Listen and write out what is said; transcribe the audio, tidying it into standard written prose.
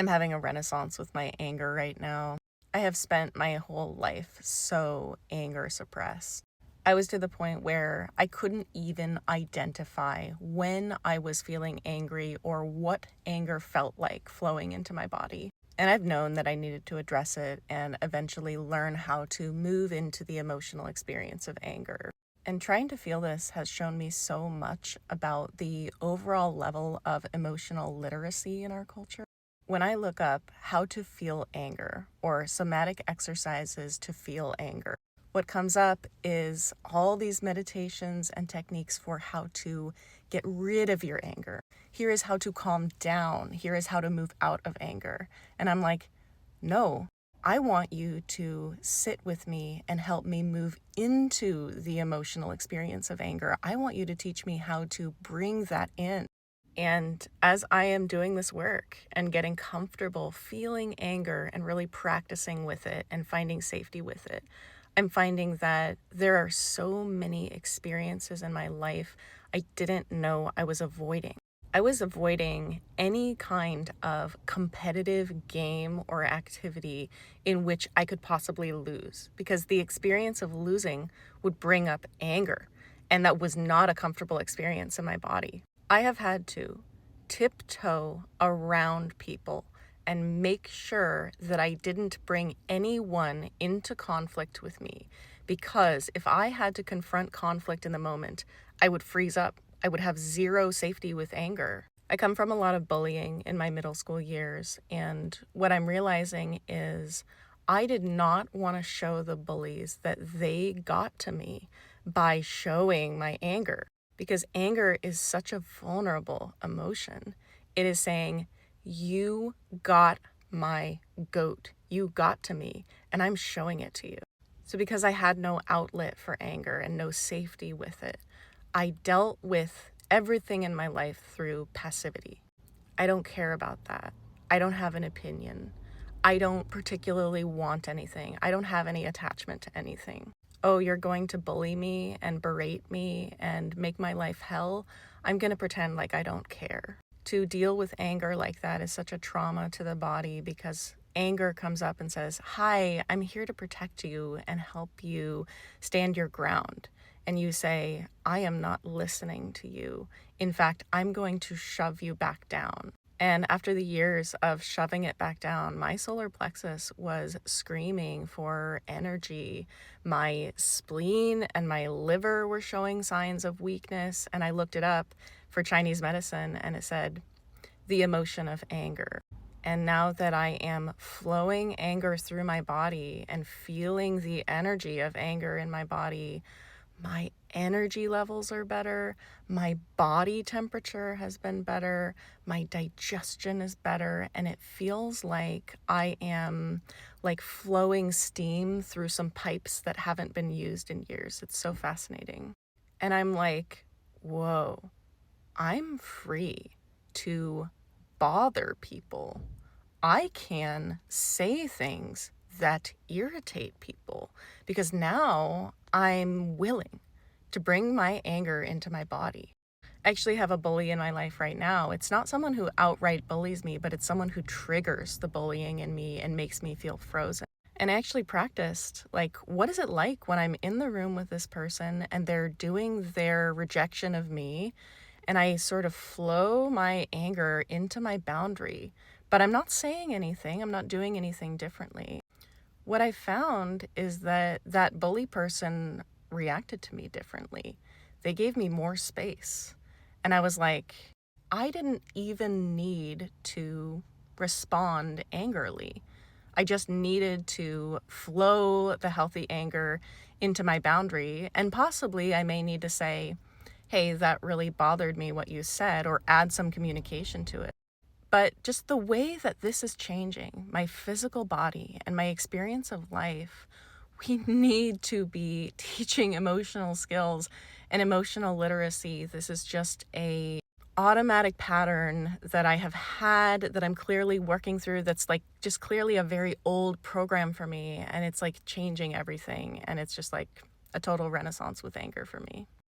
I'm having a renaissance with my anger right now. I have spent my whole life so anger suppressed. I was to the point where I couldn't even identify when I was feeling angry or what anger felt like flowing into my body. And I've known that I needed to address it and eventually learn how to move into the emotional experience of anger. And trying to feel this has shown me so much about the overall level of emotional literacy in our culture. When I look up how to feel anger or somatic exercises to feel anger, what comes up is all these meditations and techniques for how to get rid of your anger. Here is how to calm down. Here is how to move out of anger. And I'm like, no, I want you to sit with me and help me move into the emotional experience of anger. I want you to teach me how to bring that in. And as I am doing this work and getting comfortable feeling anger and really practicing with it and finding safety with it, I'm finding that there are so many experiences in my life I didn't know I was avoiding. I was avoiding any kind of competitive game or activity in which I could possibly lose because the experience of losing would bring up anger, and that was not a comfortable experience in my body. I have had to tiptoe around people and make sure that I didn't bring anyone into conflict with me, because if I had to confront conflict in the moment, I would freeze up. I would have zero safety with anger. I come from a lot of bullying in my middle school years, and what I'm realizing is I did not want to show the bullies that they got to me by showing my anger, because anger is such a vulnerable emotion. It is saying, you got my goat. You got to me, and I'm showing it to you. So because I had no outlet for anger and no safety with it, I dealt with everything in my life through passivity. I don't care about that. I don't have an opinion. I don't particularly want anything. I don't have any attachment to anything. Oh, you're going to bully me and berate me and make my life hell? I'm going to pretend like I don't care. To deal with anger like that is such a trauma to the body, because anger comes up and says, hi, I'm here to protect you and help you stand your ground. And you say, I am not listening to you. In fact, I'm going to shove you back down. And after the years of shoving it back down, my solar plexus was screaming for energy. My spleen and my liver were showing signs of weakness. And I looked it up for Chinese medicine, and it said, the emotion of anger. And now that I am flowing anger through my body and feeling the energy of anger in my body, my energy levels are better, my body temperature has been better, my digestion is better, and it feels like I am like flowing steam through some pipes that haven't been used in years. It's so fascinating. And I'm like, whoa, I'm free to bother people. I can say things that irritate people because now I'm willing to bring my anger into my body. I actually have a bully in my life right now. It's not someone who outright bullies me, but it's someone who triggers the bullying in me and makes me feel frozen. And I actually practiced, like, what is it like when I'm in the room with this person and they're doing their rejection of me, and I sort of flow my anger into my boundary, but I'm not saying anything, I'm not doing anything differently. What I found is that that bully person reacted to me differently. They gave me more space. And I was like, I didn't even need to respond angrily. I just needed to flow the healthy anger into my boundary. And possibly I may need to say, hey, that really bothered me what you said, or add some communication to it. But just the way that this is changing my physical body and my experience of life, we need to be teaching emotional skills and emotional literacy. This is just a automatic pattern that I have had, that I'm clearly working through, that's like just clearly a very old program for me, and it's like changing everything, and it's just like a total renaissance with anger for me.